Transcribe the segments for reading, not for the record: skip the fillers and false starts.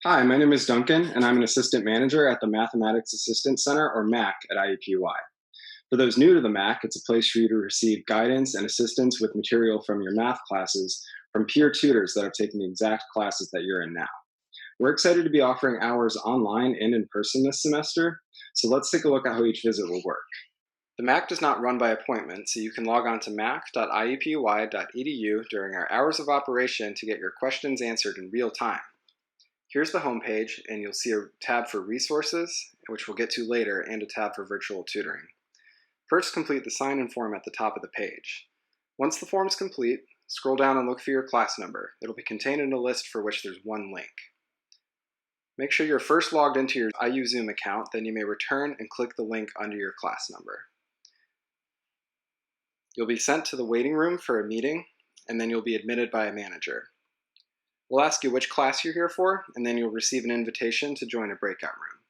Hi, my name is Duncan, and I'm an assistant manager at the Mathematics Assistance Center, or MAC, at IUPUI. For those new to the MAC, it's a place for you to receive guidance and assistance with material from your math classes from peer tutors that are taking the exact classes that you're in now. We're excited to be offering hours online and in person this semester, so let's take a look at how each visit will work. The MAC does not run by appointment, so you can log on to mac.iupui.edu during our hours of operation to get your questions answered in real time. Here's the home page, and you'll see a tab for resources, which we'll get to later, and a tab for virtual tutoring. First, complete the sign-in form at the top of the page. Once the form is complete, scroll down and look for your class number. It'll be contained in a list for which there's one link. Make sure you're first logged into your IUZoom account, then you may return and click the link under your class number. You'll be sent to the waiting room for a meeting, and then you'll be admitted by a manager. We'll ask you which class you're here for, and then you'll receive an invitation to join a breakout room.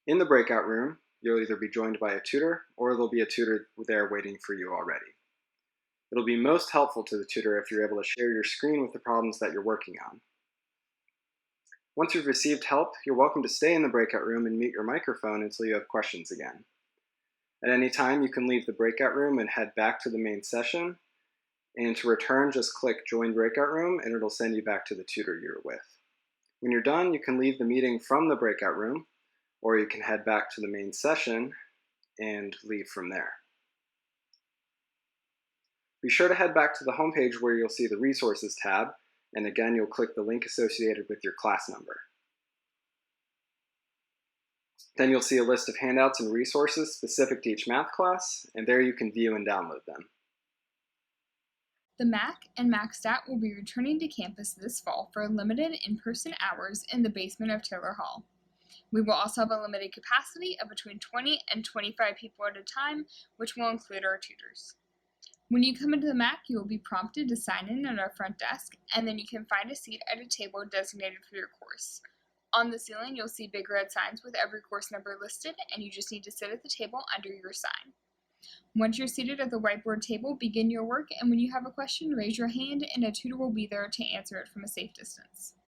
In the breakout room, you'll either be joined by a tutor, or there'll be a tutor there waiting for you already. It'll be most helpful to the tutor if you're able to share your screen with the problems that you're working on. Once you've received help, you're welcome to stay in the breakout room and mute your microphone until you have questions again. At any time, you can leave the breakout room and head back to the main session. And to return, just click Join Breakout Room, and it'll send you back to the tutor you're with. When you're done, you can leave the meeting from the breakout room, or you can head back to the main session and leave from there. Be sure to head back to the homepage where you'll see the Resources tab, and again, you'll click the link associated with your class number. Then you'll see a list of handouts and resources specific to each math class, and there you can view and download them. The MAC and MACSTAT will be returning to campus this fall for limited in-person hours in the basement of Taylor Hall. We will also have a limited capacity of between 20 and 25 people at a time, which will include our tutors. When you come into the MAC, you will be prompted to sign in at our front desk, and then you can find a seat at a table designated for your course. On the ceiling, you'll see big red signs with every course number listed, and you just need to sit at the table under your sign. Once you're seated at the whiteboard table, begin your work, and when you have a question, raise your hand and a tutor will be there to answer it from a safe distance.